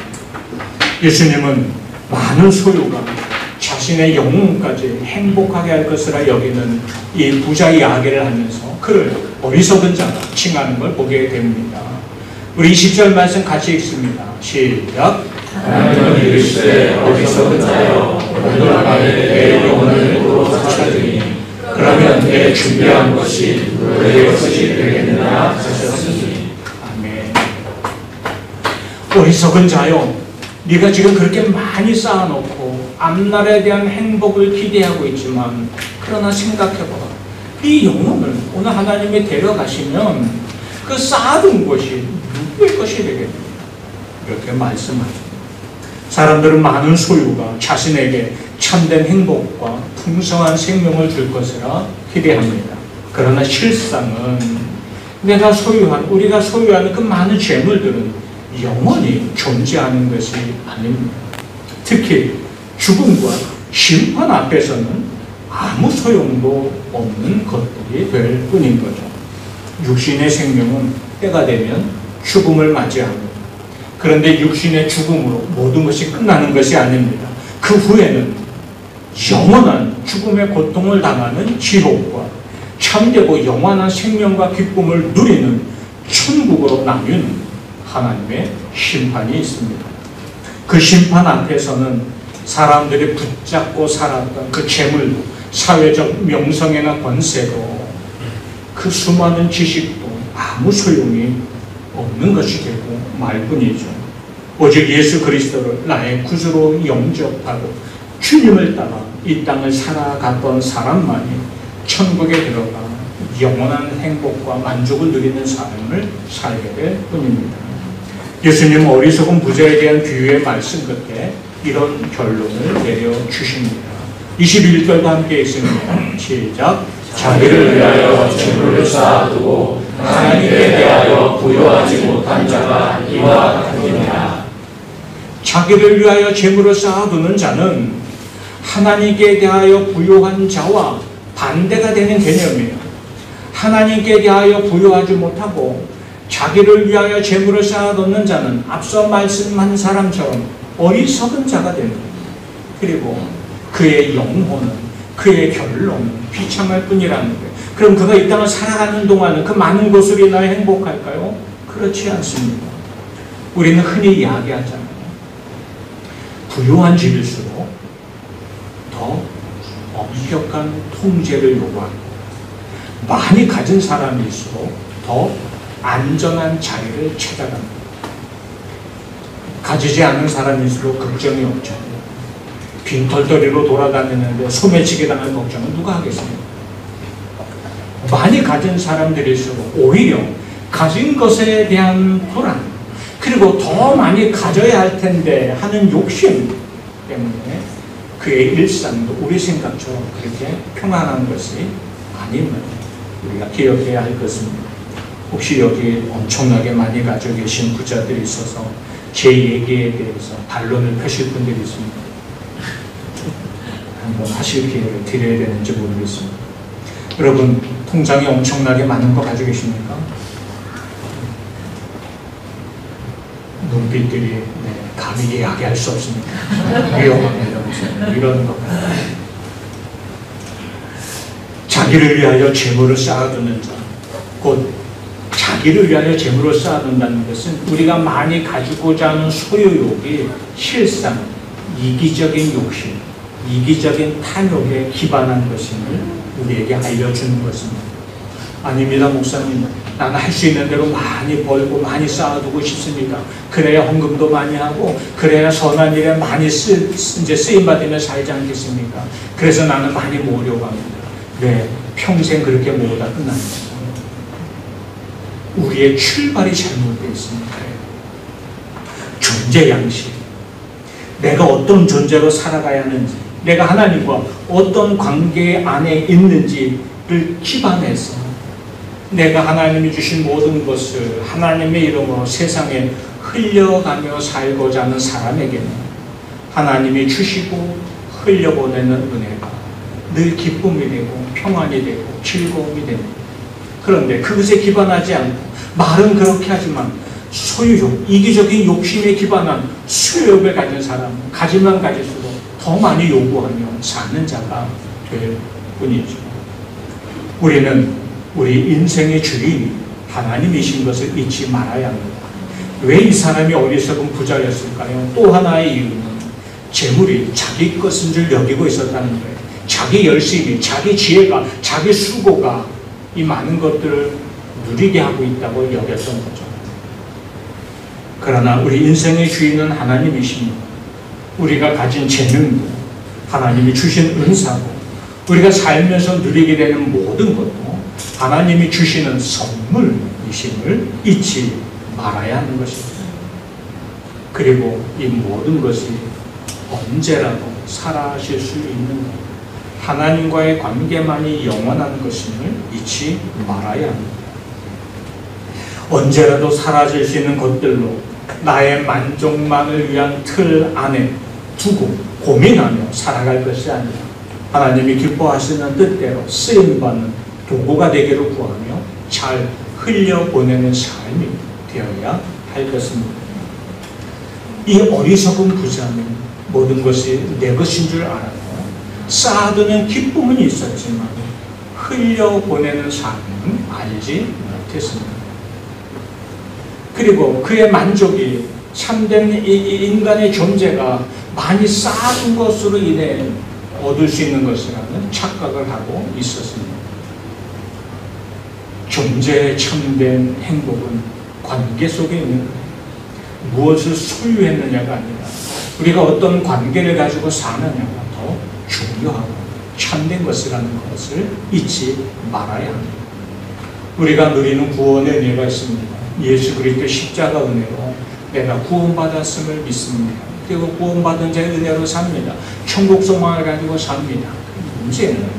A: 예수님은 많은 소유가 자신의 영혼까지 행복하게 할 것이라 여기는 이 부자 이야기를 하면서 그를 어리석은 자라 칭하는 걸 보게 됩니다. 우리 20절 말씀 같이 읽습니다. 시작.
B: 하나님은 이르시되 어리석은 자여 오늘 밤에 내 영혼을 도로 찾으니 그러면 내 준비한 것이 너의 것이 되겠느냐 하셨으니.
A: 아멘. 어리석은 자여, 네가 지금 그렇게 많이 쌓아놓고 앞날에 대한 행복을 기대하고 있지만 그러나 생각해봐. 네 영혼을 오늘 하나님이 데려가시면 그 쌓아둔 것이 누구의 것이 되겠느냐 이렇게 말씀하십니다. 사람들은 많은 소유가 자신에게 참된 행복과 풍성한 생명을 줄 것이라 기대합니다. 그러나 실상은 우리가 소유하는 그 많은 재물들은 영원히 존재하는 것이 아닙니다. 특히 죽음과 심판 앞에서는 아무 소용도 없는 것들이 될 뿐인 거죠. 육신의 생명은 때가 되면 죽음을 맞이합니다. 그런데 육신의 죽음으로 모든 것이 끝나는 것이 아닙니다. 그 후에는 영원한 죽음의 고통을 당하는 지옥과 참되고 영원한 생명과 기쁨을 누리는 천국으로 나뉘는 하나님의 심판이 있습니다. 그 심판 앞에서는 사람들이 붙잡고 살았던 그 재물도, 사회적 명성이나 권세도, 그 수많은 지식도 아무 소용이 없는 것이 되고 말 뿐이죠. 오직 예수 그리스도를 나의 구주로 영접하고 주님을 따라 이 땅을 살아갔던 사람만이 천국에 들어가 영원한 행복과 만족을 누리는 삶을 살게 될 뿐입니다. 예수님은 어리석은 부자에 대한 비유의 말씀 끝에 이런 결론을 내려주십니다. 21절과 함께 읽습니다. 시작.
B: 자기를 위하여 재물을 쌓아두고 하나님께 대하여 부여하지 못한 자가 이와 같으니라.
A: 자기를 위하여 재물을 쌓아두는 자는 하나님께 대하여 부여한 자와 반대가 되는 개념이에요. 하나님께 대하여 부여하지 못하고 자기를 위하여 재물을 쌓아두는 자는 앞서 말씀한 사람처럼 어리석은 자가 됩니다. 그리고 그의 영혼은, 그의 결론은 비참할 뿐이라는 거예요. 그럼 그가 이 땅을 살아가는 동안은 그 많은 것으로 인하여 행복할까요? 그렇지 않습니다. 우리는 흔히 이야기하잖아요. 부유한 집일수록 더 엄격한 통제를 요구하고 많이 가진 사람일수록 더 안전한 자리를 찾아갑니다. 가지지 않은 사람일수록 걱정이 없죠. 빈털터리로 돌아다니는데 소매치기 당할 걱정은 누가 하겠습니까? 많이 가진 사람들일수록 오히려 가진 것에 대한 불안, 그리고 더 많이 가져야 할 텐데 하는 욕심 때문에 그의 일상도 우리 생각처럼 그렇게 평안한 것이 아님을 우리가 기억해야 할 것입니다. 혹시 여기 엄청나게 많이 가지고 계신 부자들이 있어서 제 얘기에 대해서 반론을 펴실 분들이 있습니다. 한번 하실 기회를 드려야 되는지 모르겠습니다. 여러분, 통장이 엄청나게 많은 거 가지고 계십니까? 눈빛들이 감히 이야기할 수 없습니다. 위험합니다. 이런 거. 자기를 위하여 재물을 쌓아두는 자, 곧 자기를 위하여 재물을 쌓아둔다는 것은 우리가 많이 가지고자 하는 소유욕이 실상 이기적인 욕심, 이기적인 탐욕에 기반한 것임을 우리에게 알려주는 것입니다. 아닙니다, 목사님. 나는 할 수 있는 대로 많이 벌고 많이 쌓아두고 싶습니다. 그래야 헌금도 많이 하고 그래야 선한 일에 많이 이제 쓰임받으며 살지 않겠습니까? 그래서 나는 많이 모으려고 합니다. 네, 평생 그렇게 모으다 끝납니다. 우리의 출발이 잘못되어 있습니다. 존재 양식, 내가 어떤 존재로 살아가야 하는지, 내가 하나님과 어떤 관계 안에 있는지를 기반해서 내가 하나님이 주신 모든 것을 하나님의 이름으로 세상에 흘려가며 살고자 하는 사람에게는 하나님이 주시고 흘려보내는 은혜가 늘 기쁨이 되고 평안이 되고 즐거움이 됩니다. 그런데 그것에 기반하지 않고 말은 그렇게 하지만 소유욕, 이기적인 욕심에 기반한 수요욕을 가진 사람은 가지면 가질수록 더 많이 요구하며 사는 자가 될 뿐이죠. 우리는 우리 인생의 주인이 하나님이신 것을 잊지 말아야 합니다. 왜 이 사람이 어리석은 부자였을까요? 또 하나의 이유는 재물이 자기 것인 줄 여기고 있었다는 거예요. 자기 열심이, 자기 지혜가, 자기 수고가 이 많은 것들을 누리게 하고 있다고 여겼던 거죠. 그러나 우리 인생의 주인은 하나님이십니다. 우리가 가진 재능도 하나님이 주신 은사고 우리가 살면서 누리게 되는 모든 것도 하나님이 주시는 선물이심을 잊지 말아야 하는 것입니다. 그리고 이 모든 것이 언제라도 사라질 수 있는 것, 하나님과의 관계만이 영원한 것임을 잊지 말아야 합니다. 언제라도 사라질 수 있는 것들로 나의 만족만을 위한 틀 안에 두고 고민하며 살아갈 것이 아니라 하나님이 기뻐하시는 뜻대로 쓰임받는 도구가 되기를 구하며 잘 흘려보내는 삶이 되어야 할 것입니다. 이 어리석은 부자는 모든 것이 내 것인 줄 알았고 쌓아두는 기쁨은 있었지만 흘려보내는 삶은 알지 못했습니다. 그리고 그의 만족이 참된 인간의 존재가 많이 쌓은 것으로 인해 얻을 수 있는 것이라는 착각을 하고 있었습니다. 존재의 참된 행복은 관계 속에 있는 거예요. 무엇을 소유했느냐가 아니라 우리가 어떤 관계를 가지고 사느냐가 더 중요하고 참된 것이라는 것을 잊지 말아야 합니다. 우리가 누리는 구원의 은혜가 있습니다. 예수 그리스도의 십자가 은혜로 내가 구원받았음을 믿습니다. 그리고 구원받은 자의 은혜로 삽니다. 천국 소망을 가지고 삽니다. 문제는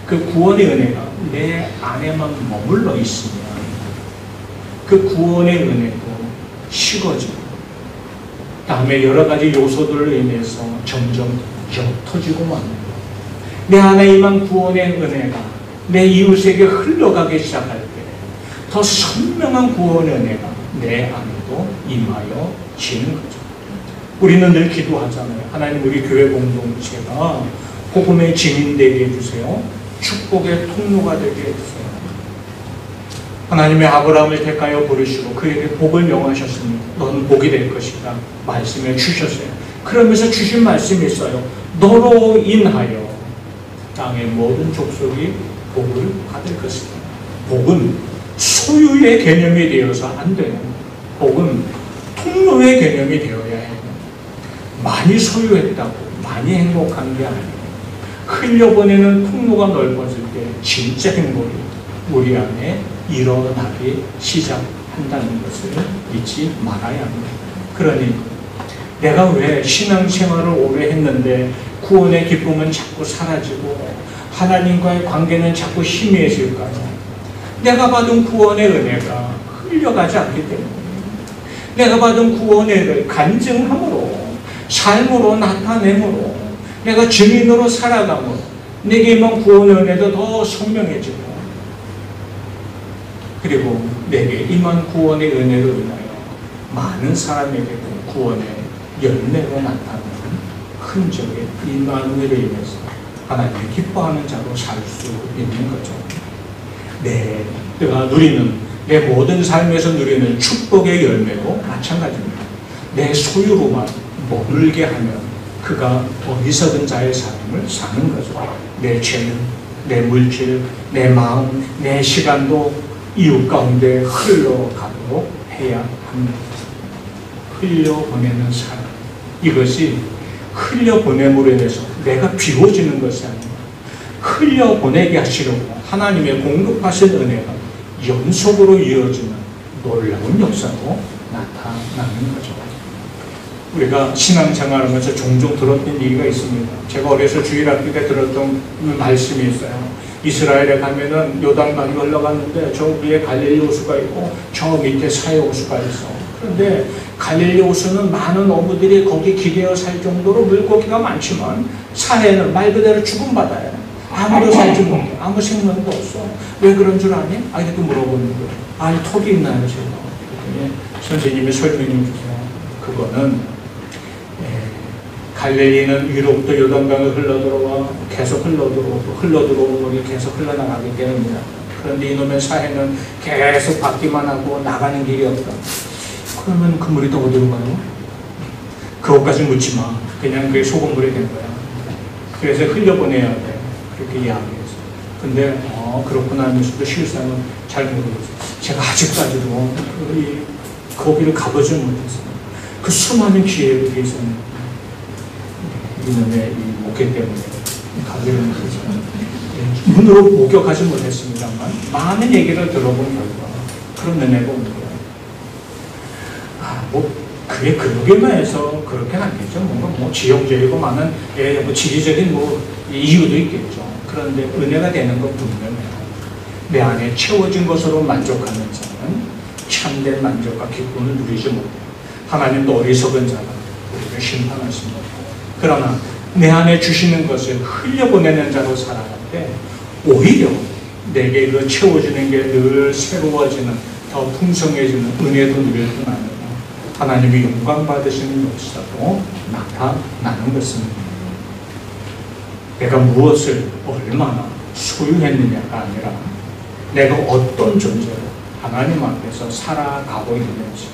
A: 그 구원의 은혜가 내 안에만 머물러 있으면 그 구원의 은혜도 식어지고 다음에 여러 가지 요소들로 인해서 점점 옅어지고 맙니다. 내 안에 임한 구원의 은혜가 내 이웃에게 흘러가기 시작할 때 더 선명한 구원의 은혜가 내 안에도 임하여지는 거죠. 우리는 늘 기도하잖아요. 하나님 우리 교회 공동체가 복음의 증인 되게 해주세요. 축복의 통로가 되게 해주세요. 하나님의 아브라함을 택하여 부르시고 그에게 복을 명하셨습니다. 너는 복이 될 것이다 말씀해 주셨어요. 그러면서 주신 말씀이 있어요. 너로 인하여 땅의 모든 족속이 복을 받을 것이다. 복은 소유의 개념이 되어서 안 돼요. 복은 통로의 개념이 되어야 해요. 많이 소유했다고 많이 행복한 게 아니에요. 흘려보내는 통로가 넓어질 때 진짜 행복이 우리 안에 일어나기 시작한다는 것을 잊지 말아야 합니다. 그러니 내가 왜 신앙생활을 오래 했는데 구원의 기쁨은 자꾸 사라지고 하나님과의 관계는 자꾸 희미해질까요? 내가 받은 구원의 은혜가 흘려가지 않기 때문에 내가 받은 구원의 은혜를 간증함으로 삶으로 나타내므로 내가 증인으로 살아감으로 내게 임한 구원의 은혜도 더 선명해지고 그리고 내게 임한 구원의 은혜로 인하여 많은 사람에게도 구원의 열매로 나타나는 흔적의 임마누엘로 인해서 하나님이 기뻐하는 자로 살 수 있는 거죠. 내가 누리는 내 모든 삶에서 누리는 축복의 열매도 마찬가지입니다. 내 소유로만 머물게 하면 그가 어리석은 자의 삶을 사는 거죠. 내 재능, 내 물질, 내 마음, 내 시간도 이웃 가운데 흘러가도록 해야 합니다. 흘려보내는 삶, 이것이 흘려보냄으로 인해서 내가 비워지는 것이 아닙니다. 흘려보내게 하시려고 하나님의 공급하신 은혜가 연속으로 이어지는 놀라운 역사로 나타나는 거죠. 우리가 신앙생활하면서 종종 들었던 얘기가 있습니다. 제가 어려서 주일학교 때 들었던 말씀이 있어요. 이스라엘에 가면은 요단강이 흘러갔는데 저 위에 갈릴리 호수가 있고 저 밑에 사해 호수가 있어. 그런데 갈릴리 호수는 많은 어부들이 거기 기대어 살 정도로 물고기가 많지만 사해는 말 그대로 죽은 바다예요. 아무도 살지 못해. 아무 생명도 없어. 왜 그런 줄 아니? 이렇게 물어보는 거예요. 아니, 턱이 있나요, 제가? 그랬더니 선생님이 설명해 주세요. 그거는 갈릴리는 위로부터 요단강을 흘러들어와 계속 흘러들어오고 물이 계속 흘러나가기 때문이다. 그런데 이놈의 사해는 계속 받기만 하고 나가는 길이 없다. 그러면 그 물이 또 어디로 가요? 그것까지 묻지 마. 그냥 그게 소금물이 된 거야. 그래서 흘려보내야 돼. 그렇게 이야기했어. 근데 그렇구나 하면서도 실상은 잘 모르겠어요. 제가 아직까지도 거기를 가보지 못했어요. 그 수많은 기회를 위해서는 이놈의 이 목회 때문에 가보지 못했어요. 눈으로 목격하지 못했습니다만 많은 얘기를 들어본 결과 그런 은혜가 온 거예요. 그게 그러기만 해서 그렇게는 않겠죠. 뭔가 지형적이고 많은 지리적인 이유도 있겠죠. 그런데 은혜가 되는 건 분명해요. 내 안에 채워진 것으로 만족하는 자는 참된 만족과 기쁨을 누리지 못해요. 하나님도 어리석은 자가 우리를 심판하십니다. 그러나 내 안에 주시는 것을 흘려보내는 자로 살아갈 때 오히려 내게 그 채워지는 게 늘 새로워지는 더 풍성해지는 은혜도 누릴 뿐 아니라 하나님이 영광 받으시는 역사도 나타나는 것입니다. 내가 무엇을 얼마나 소유했느냐가 아니라 내가 어떤 존재로 하나님 앞에서 살아가고 있는지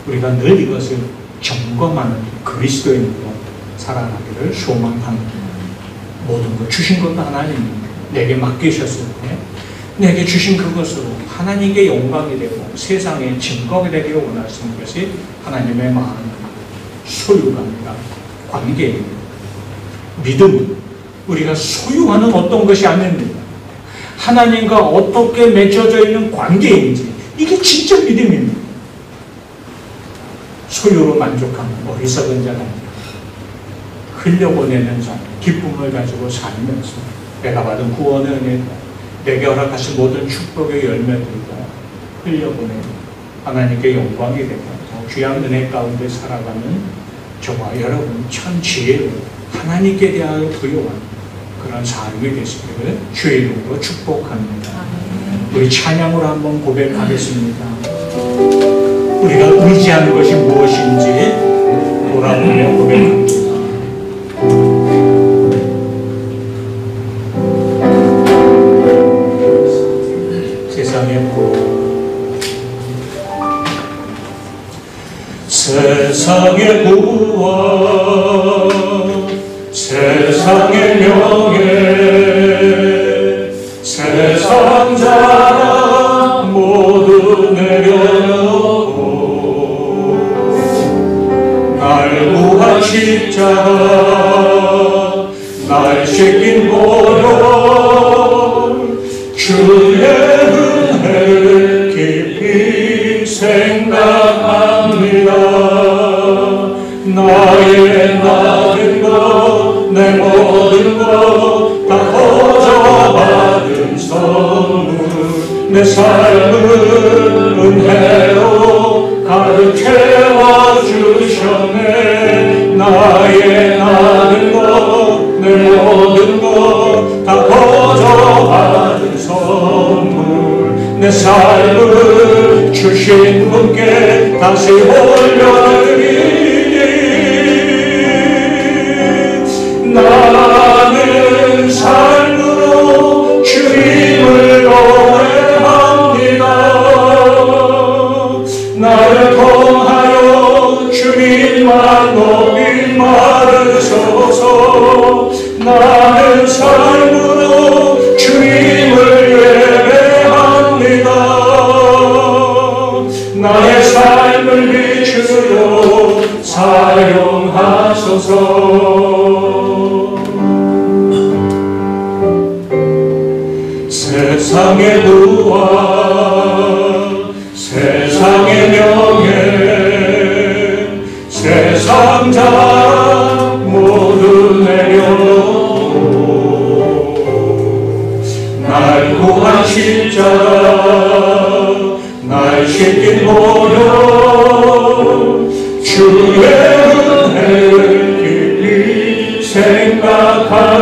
A: 우리가 늘 이것을 점검하는 그리스도인으로 살아가기를 소망합니다. 모든 것 주신 것도 하나님입니다. 내게 맡기셨을 때 내게 주신 그것으로 하나님께 영광이 되고 세상에 증거가 되기를 원하시는 것이 하나님의 마음, 소유가 아니라 관계입니다. 믿음은 우리가 소유하는 어떤 것이 아닙니다. 하나님과 어떻게 맺혀져 있는 관계인지 이게 진짜 믿음입니다. 소유로 만족하는 어리석은 자가 아니라 흘려보내는 자, 기쁨을 가지고 살면서 내가 받은 구원의 은혜가 내게 허락하신 모든 축복의 열매들과 흘려보내는 하나님께 영광이 되고 귀한 은혜 가운데 살아가는 저와 여러분 참 지혜로 하나님께 대하여 부여한 그런 삶이 되시기를 주의 이름으로 축복합니다. 우리 찬양으로 한번 고백하겠습니다. 우리가 의지하는 것이 무엇인지 돌아보며 고백합니다. 세상의 구원, 세상의 명예, 세상 자랑 모두 내려놓고 날 구한 십자가, 날 씻긴 보혈, 주의 은혜를 깊이 생각합니다. 나의 모든 것, 내 모든 것 다 거저받은 선물, 내 삶을 은혜로 가득 채워주셨네. 나의 모든 것, 내 모든 것 다 거저받은 선물, 내 삶을 주신 분께 다시 올려드리니 나는 삶으로 주님을 노래합니다. 나를 통하여 주님만 높이 말으소서. 나는 삶으로 주님을 예배합니다. 나의 삶을 비추어 사용하소서. 세상의 부와 세상의 명예, 세상 자랑 모두 내려놓고 날 구한 십자가, 날 씻긴 보혈, 주의 은혜를 깊이 생각합니다.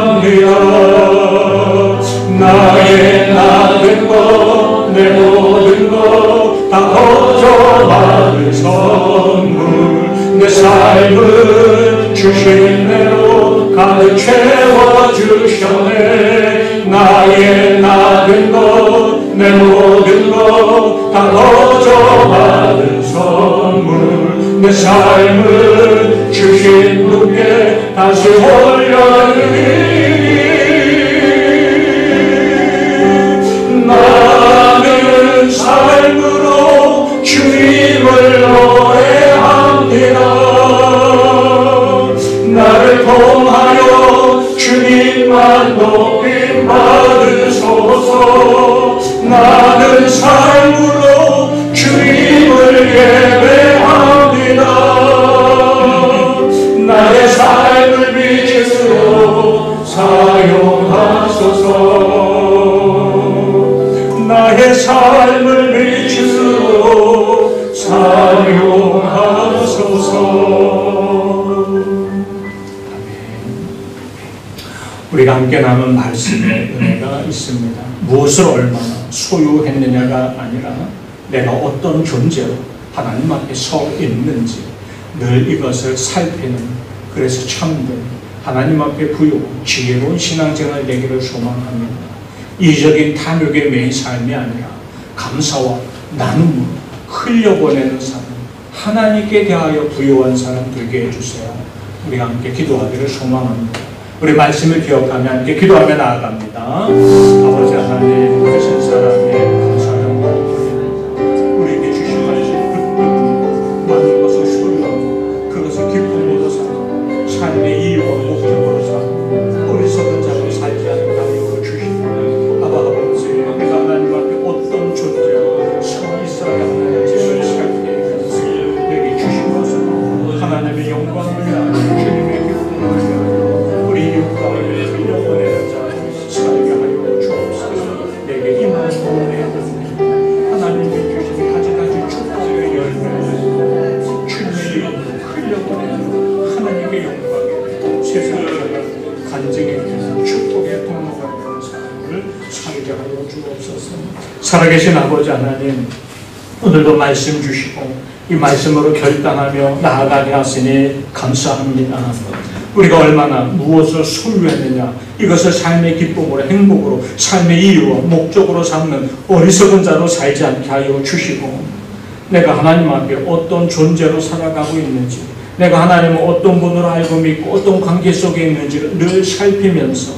B: 거저 받은 선물 내 삶을 주신 대로 가득 채워주셨네. 나의 나은 것 내 모든 것 다 거저 받은 선물 내 삶을 주신 분께 다시 올려드리니 나는 삶으로 주님을 노래합니다. 나를 통하여 주님만 높임 받으소서. 나는 삶으로 주님을 예배합니다. 나의 삶을 빛으로 사용하소서. 나의 삶을 빛으로 사용하소서. 우리가 함께 나눈 말씀의 은혜가 있습니다. 무엇을 얼마나 소유했느냐가 아니라 내가 어떤 존재로 하나님 앞에 서 있는지 늘 이것을 살피는, 그래서 참된 하나님 앞에 부유한 지혜로운 신앙생활 되기를 소망합니다. 이적인 탐욕에 매인 삶이 아니라 감사와 나눔으로 흘려보내는 삶, 하나님께 대하여 부유한 사람 되게 해주세요. 우리가 함께 기도하기를 소망합니다. 우리 말씀을 기억하며 함께 기도하며 나아갑니다. 아버지 하나님, 크신 사랑에 감사하고 우리에게 주신 말씀 많은 것을 소유하고 그것을 기쁨으로 살고 삶의 이유와 목적으로 살고 어리석은 자로 살지 않게 하여 주시고, 아버지 내가 하나님 앞에 어떤 존재로 서 있어야 하는지를 생각해 주세요. 내게 주신 것으로 하나님의 영광을 위하여 주님의 기쁨을 위하여 우리 육광을 흘려보내는 자 살게 하여 주옵소서. 내게 임하는 하나님이 주신 가지가지 축복의 열매를 주님의 이름으로 흘려보내는 하나님의 영광에 세상을 간증의 축복의 통로가 되는 삶을 살게 하여 주옵소서. 살아계신 아버지 하나님, 오늘도 말씀 주시고 이 말씀으로 결단하며 나아가게 하시니 감사합니다. 우리가 얼마나 무엇을 소유했느냐, 이것을 삶의 기쁨으로, 행복으로, 삶의 이유와 목적으로 삼는 어리석은 자로 살지 않게 하여 주시고, 내가 하나님 앞에 어떤 존재로 살아가고 있는지, 내가 하나님을 어떤 분으로 알고 믿고 어떤 관계 속에 있는지를 늘 살피면서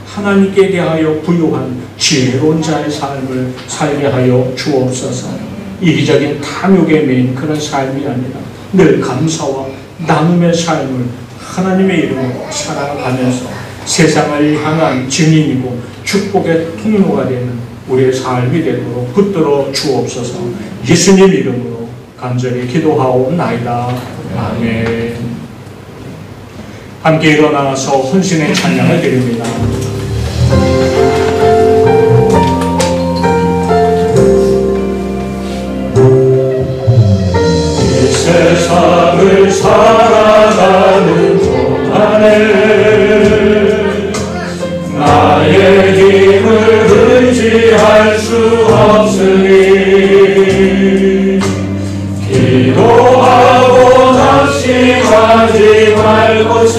B: 하나님께 대하여 부유한 지혜로운 자의 삶을 살게 하여 주옵소서. 이기적인 탐욕에 매인 그런 삶이 아니라 늘 감사와 나눔의 삶을 하나님의 이름으로 살아가면서 세상을 향한 증인이고 축복의 통로가 되는 우리의 삶이 되도록 붙들어 주옵소서. 예수님 이름으로 간절히 기도하옵나이다. 아멘. 함께 일어나서 혼신의 찬양을 드립니다. 이 세상을 살아가는 나의 힘을 의지할 수 없으니 기도하고 낙심하지 말 것은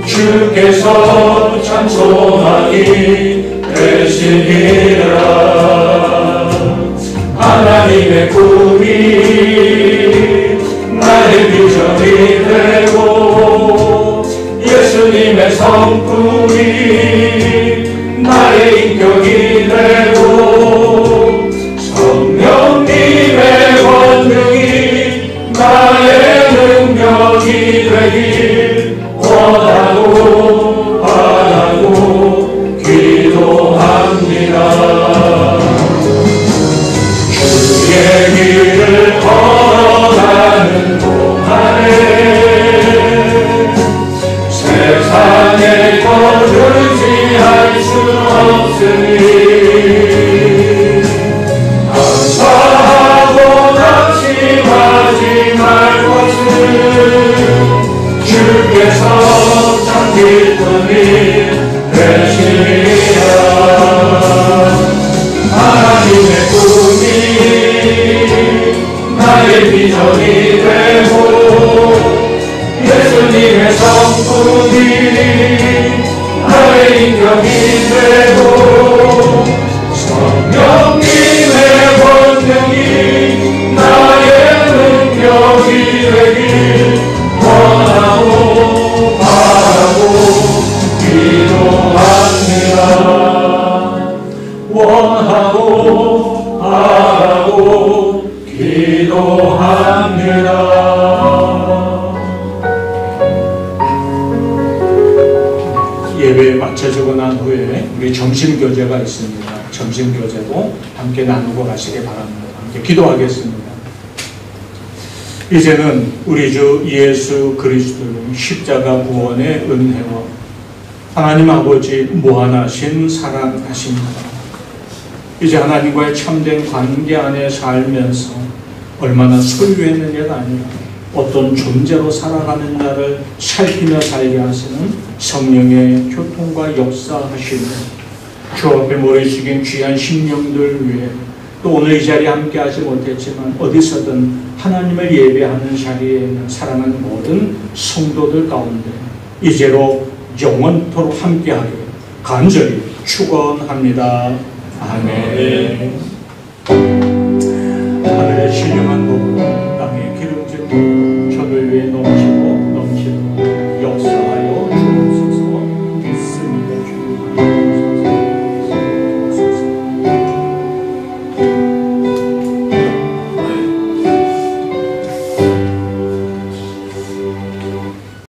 B: 주께서 참 소망이 되시니라. 하나님의 꿈이 나의 비전이 되고 예수님의 성품이 나의 인격이 되고 성령님의 권능이 나의 능력이 되길 원하고 바라고 기도합니다. 주의 길을 걸어가는 동안에 세상에 더 의지할 수 없으니 감사하고 낙심하지 말 것은 주께서 참 기쁨이 되시리라. 하나님의 꿈이 나의 인격이 되고 성령님의 권능이 나의 능력이 되길 원하고 바라고 기도합니다. 원하고 바라고 기도합니다.
A: 예배에 마쳐지고 난 후에 우리 점심교제가 있습니다. 점심교제도 함께 나누고 가시기 바랍니다. 함께 기도하겠습니다. 이제는 우리 주 예수 그리스도의 십자가 구원의 은혜와 하나님 아버지 무한하신 사랑하심과 이제 하나님과의 참된 관계 안에 살면서 얼마나 소유했느냐가 아니라 어떤 존재로 살아가느냐를 살피며 살게 하시는 성령의 교통과 역사하시는 주 앞에 모여 죽인 귀한 심령들 위해 또 오늘 이 자리에 함께 하지 못했지만 어디서든 하나님을 예배하는 자리에 있는 사랑하는 모든 성도들 가운데 이제로 영원토록 함께하게 간절히 축원합니다. 아멘. 하늘의 신령한 복을 땅에 기름진